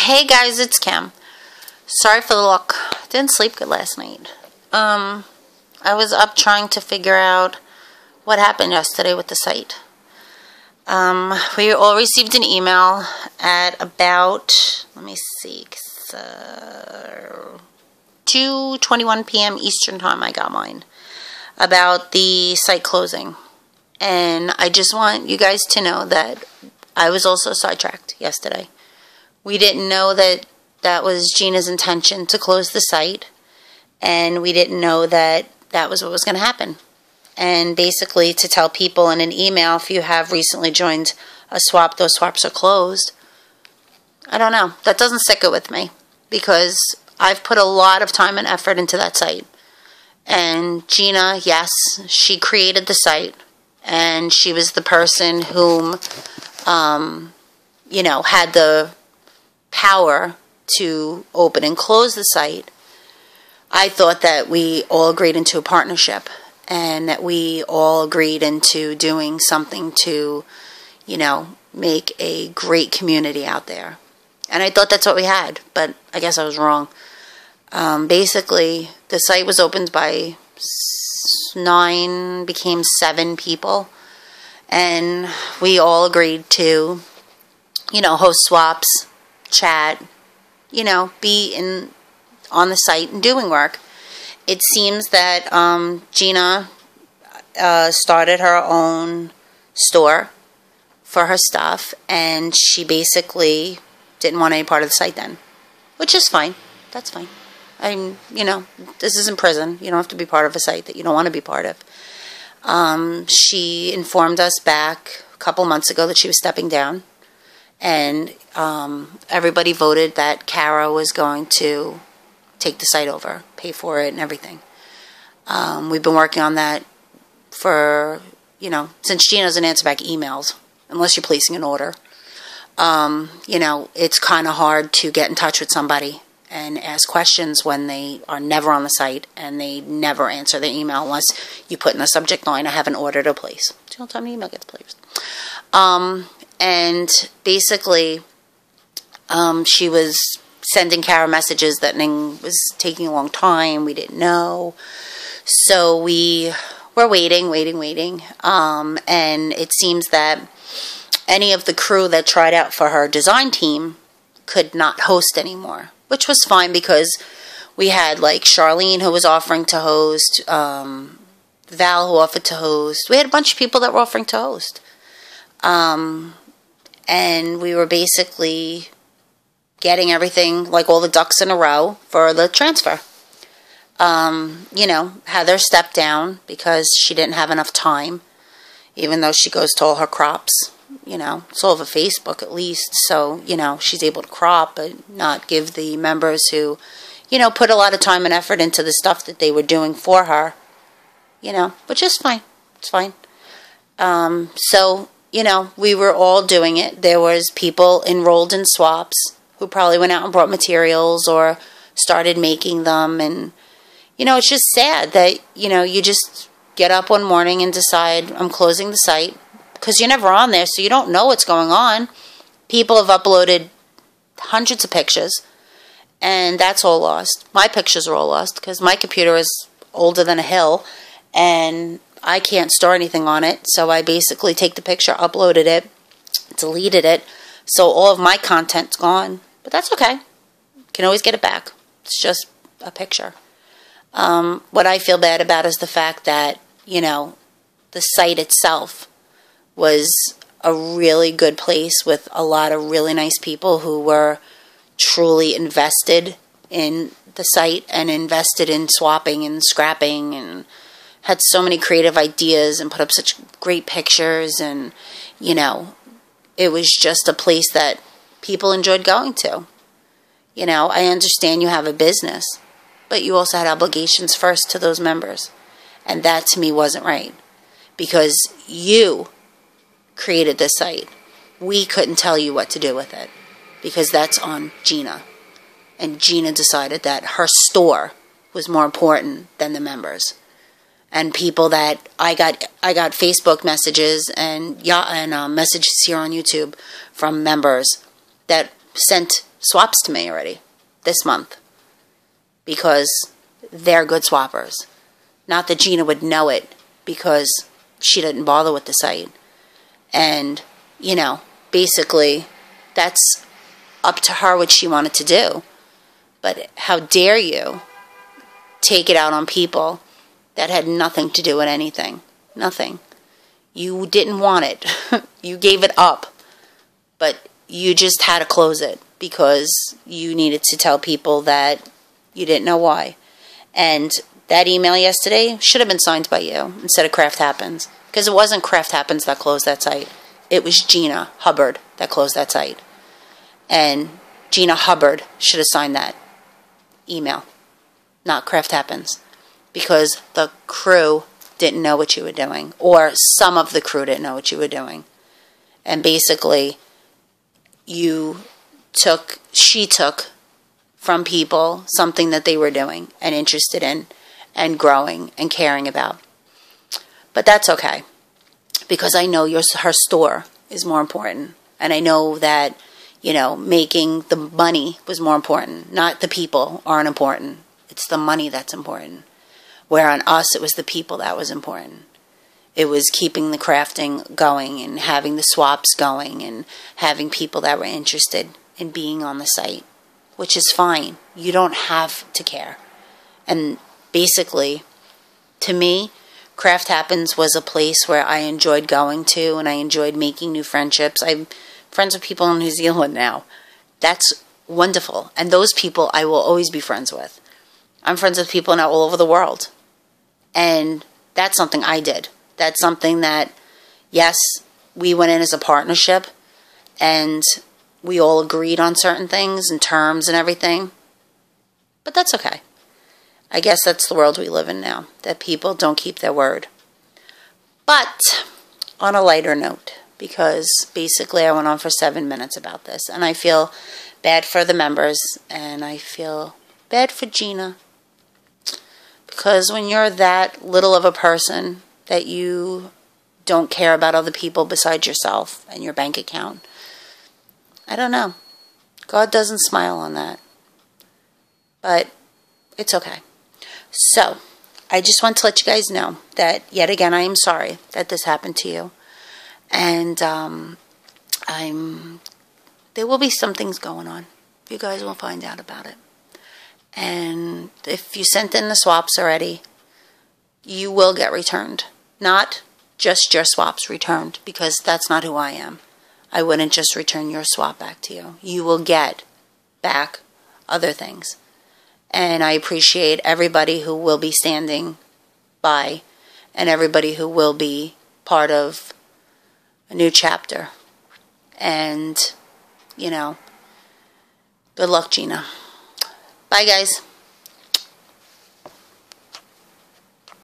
Hey guys, it's Kim. Sorry for the look. Didn't sleep good last night. I was up trying to figure out what happened yesterday with the site. We all received an email at about, 2:21 p.m. Eastern Time. I got mine about the site closing. And I just want you guys to know that I was also sidetracked yesterday. We didn't know that that was Gina's intention to close the site, and we didn't know that that was what was going to happen. And basically to tell people in an email, if you have recently joined a swap, those swaps are closed. I don't know. That doesn't sit good with me because I've put a lot of time and effort into that site. And Gina, yes, she created the site, and she was the person whom, had the power to open and close the site. I thought that we all agreed into a partnership and that we all agreed into doing something to, make a great community out there. And I thought that's what we had, but I guess I was wrong. Basically, the site was opened by 9, became 7 people, and we all agreed to, host swaps, chat, be on the site and doing work. It seems that Gina started her own store for her stuff, and she basically didn't want any part of the site then, which is fine. That's fine. This isn't prison. You don't have to be part of a site that you don't want to be part of. She informed us back a couple months ago that she was stepping down. And everybody voted that Kara was going to take the site over, pay for it and everything. We've been working on that for, since Gina doesn't answer back emails, unless you're placing an order. It's kind of hard to get in touch with somebody and ask questions when they are never on the site and they never answer the email unless you put in the subject line, I have an order to place. So the whole time the email gets placed. And basically, she was sending Kara messages that was taking a long time. We didn't know. So we were waiting. And it seems that any of the crew that tried out for her design team could not host anymore, which was fine because we had like Charlene who was offering to host, Val who offered to host. We had a bunch of people that were offering to host. And we were basically getting everything, like all the ducks in a row for the transfer. Heather stepped down because she didn't have enough time, even though she goes to all her crops. It's all over Facebook at least, so, she's able to crop, but not give the members who, put a lot of time and effort into the stuff that they were doing for her, which is fine. It's fine. We were all doing it. There was people enrolled in swaps who probably went out and brought materials or started making them. And, it's just sad that, you just get up one morning and decide I'm closing the site because you're never on there, so you don't know what's going on. People have uploaded hundreds of pictures, and that's all lost. My pictures are all lost because my computer is older than a hill, and I can't store anything on it, so I basically take the picture, uploaded it, deleted it, so all of my content's gone. But that's okay. You can always get it back. It's just a picture. What I feel bad about is the fact that, the site itself was a really good place with a lot of really nice people who were truly invested in the site and invested in swapping and scrapping and had so many creative ideas and put up such great pictures, and, it was just a place that people enjoyed going to. I understand you have a business, but you also had obligations first to those members, and that to me wasn't right, because you created this site. We couldn't tell you what to do with it, because that's on Gina, and Gina decided that her store was more important than the members. And people that I got Facebook messages and messages here on YouTube from members that sent swaps to me already this month because they're good swappers. Not that Gina would know it because she didn't bother with the site. And, basically that's up to her what she wanted to do. But how dare you take it out on people that had nothing to do with anything. Nothing. You didn't want it. You gave it up. But you just had to close it because you needed to tell people that you didn't know why. And that email yesterday should have been signed by you instead of Craft Happens. Because it wasn't Craft Happens that closed that site. It was Gina Hubbard that closed that site. And Gina Hubbard should have signed that email, not Craft Happens. Because the crew didn't know what you were doing. Or some of the crew didn't know what you were doing. And basically, she took from people something that they were doing and interested in and growing and caring about. But that's okay. Because I know her store is more important. And I know that, making the money was more important. Not the people aren't important. It's the money that's important. Where on us, it was the people that was important. It was keeping the crafting going and having the swaps going and having people that were interested in being on the site, which is fine. You don't have to care. And basically, to me, Craft Happens was a place where I enjoyed going to and I enjoyed making new friendships. I'm friends with people in New Zealand now. That's wonderful. And those people I will always be friends with. I'm friends with people now all over the world. And that's something I did. That's something that, yes, we went in as a partnership and we all agreed on certain things and terms and everything. But that's okay. I guess that's the world we live in now, that people don't keep their word. But on a lighter note, because basically I went on for 7 minutes about this, and I feel bad for the members, and I feel bad for Gina. Because when you're that little of a person that you don't care about other people besides yourself and your bank account, I don't know. God doesn't smile on that. But it's okay. So, I just want to let you guys know that, yet again, I am sorry that this happened to you. And there will be some things going on. You guys will find out about it. And if you sent in the swaps already, you will get returned. Not just your swaps returned, because that's not who I am. I wouldn't just return your swap back to you. You will get back other things. And I appreciate everybody who will be standing by and everybody who will be part of a new chapter. And, good luck, Gina. Bye, guys.